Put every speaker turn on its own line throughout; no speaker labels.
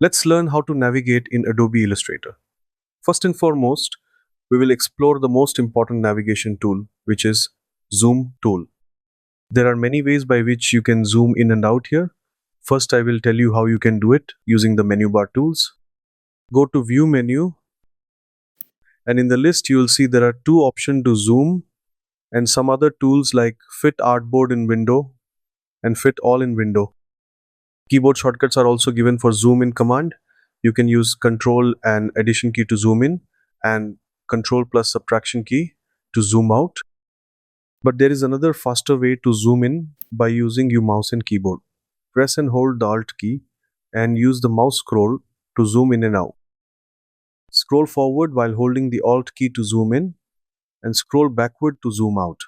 Let's learn how to navigate in Adobe Illustrator. First and foremost, we will explore the most important navigation tool, which is Zoom tool. There are many ways by which you can zoom in and out here. First, I will tell you how you can do it using the menu bar tools. Go to View menu, and in the list you will see there are two options to zoom and some other tools like Fit Artboard in window and Fit All in window. Keyboard shortcuts are also given for zoom in command. You can use Control and Addition key to zoom in and Control plus Subtraction key to zoom out. But there is another faster way to zoom in by using your mouse and keyboard. Press and hold the Alt key and use the mouse scroll to zoom in and out. Scroll forward while holding the Alt key to zoom in and scroll backward to zoom out.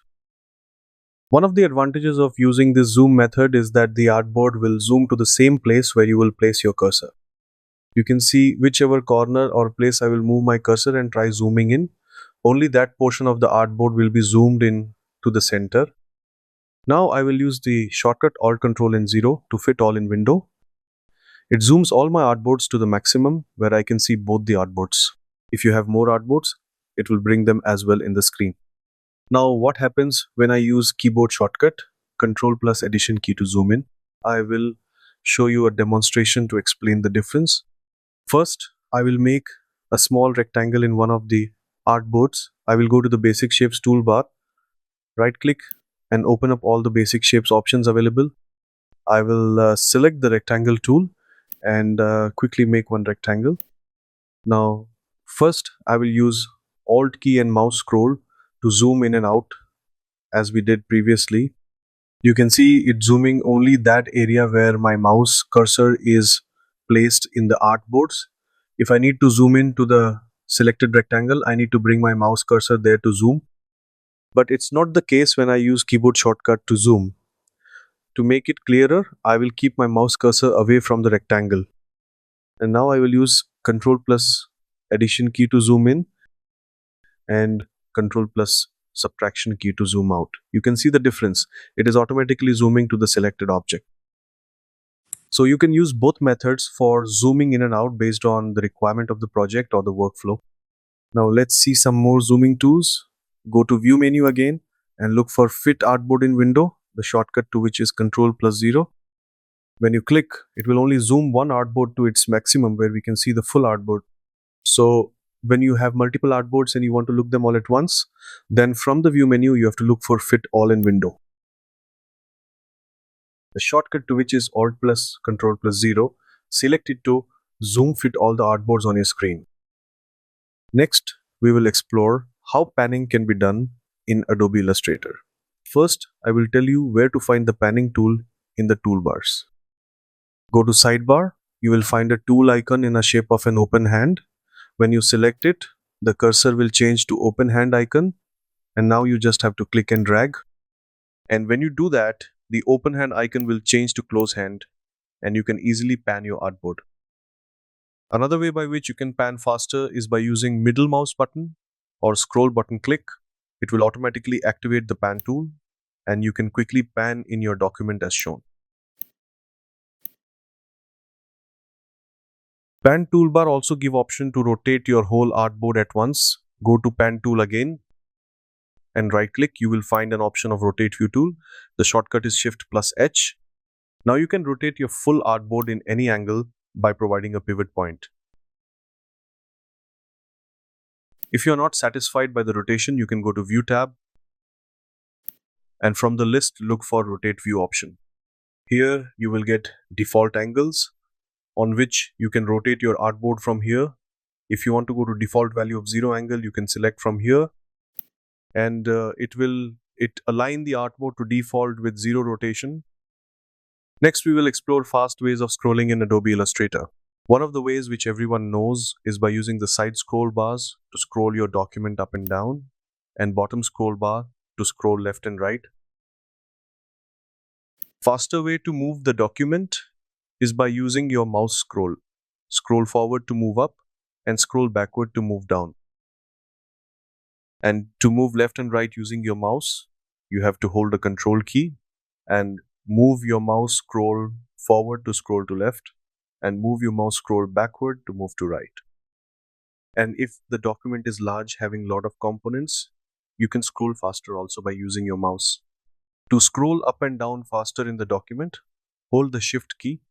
One of the advantages of using this zoom method is that the artboard will zoom to the same place where you will place your cursor. You can see whichever corner or place I will move my cursor and try zooming in, only that portion of the artboard will be zoomed in to the center. Now I will use the shortcut Alt Control and 0 to fit all in window. It zooms all my artboards to the maximum where I can see both the artboards. If you have more artboards, it will bring them as well in the screen. Now what happens when I use keyboard shortcut Control plus Addition key to zoom in? I will show you a demonstration to explain the difference. First, I will make a small rectangle in one of the artboards. I will go to the Basic Shapes toolbar, right click and open up all the basic shapes options available. I will select the rectangle tool and quickly make one rectangle. Now first I will use Alt key and mouse scroll to zoom in and out as we did previously. You can see it zooming only that area where my mouse cursor is placed in the artboards. If I need to zoom in to the selected rectangle, I need to bring my mouse cursor there to zoom. But it's not the case when I use keyboard shortcut to zoom. To make it clearer, I will keep my mouse cursor away from the rectangle. And now I will use Control plus Addition key to zoom in and Control plus Subtraction key to zoom out. You can see the difference. It is automatically zooming to the selected object. So you can use both methods for zooming in and out based on the requirement of the project or the workflow. Now let's see some more zooming tools. Go to View menu again and look for Fit Artboard in window, the shortcut to which is Control plus 0. When you click, it will only zoom one artboard to its maximum where we can see the full artboard. So when you have multiple artboards and you want to look them all at once, then from the View menu you have to look for Fit All in window. The shortcut to which is Alt plus Control plus 0, select it to zoom fit all the artboards on your screen. Next, we will explore how panning can be done in Adobe Illustrator. First, I will tell you where to find the panning tool in the toolbars. Go to Sidebar, you will find a tool icon in a shape of an open hand. When you select it, the cursor will change to open hand icon, and now you just have to click and drag. And when you do that, the open hand icon will change to close hand and you can easily pan your artboard. Another way by which you can pan faster is by using middle mouse button or scroll button click. It will automatically activate the pan tool and you can quickly pan in your document as shown. Pan toolbar also give option to rotate your whole artboard at once. Go to pan tool again and right click, you will find an option of rotate view tool. The shortcut is Shift plus H. Now you can rotate your full artboard in any angle by providing a pivot point. If you are not satisfied by the rotation, you can go to View tab and from the list look for Rotate View option. Here you will get default angles on which you can rotate your artboard from here. If you want to go to default value of 0 angle, you can select from here and it align the artboard to default with 0 rotation. Next, we will explore fast ways of scrolling in Adobe Illustrator. One of the ways which everyone knows is by using the side scroll bars to scroll your document up and down and bottom scroll bar to scroll left and right. Faster way to move the document is by using your mouse scroll. Scroll forward to move up and scroll backward to move down. And to move left and right using your mouse, you have to hold the Control key and move your mouse scroll forward to scroll to left and move your mouse scroll backward to move to right. And if the document is large, having a lot of components, you can scroll faster also by using your mouse. To scroll up and down faster in the document, hold the Shift key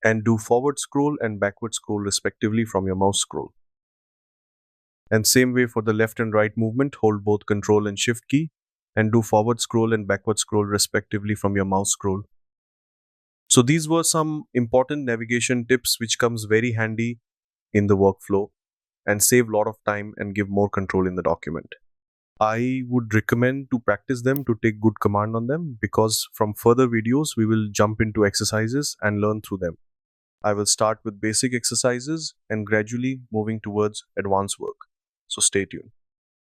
and do forward scroll and backward scroll respectively from your mouse scroll. And same way for the left and right movement, hold both Control and Shift key and do forward scroll and backward scroll respectively from your mouse scroll. So these were some important navigation tips which comes very handy in the workflow and save a lot of time and give more control in the document. I would recommend to practice them, to take good command on them, because from further videos we will jump into exercises and learn through them. I will start with basic exercises and gradually moving towards advanced work. So stay tuned.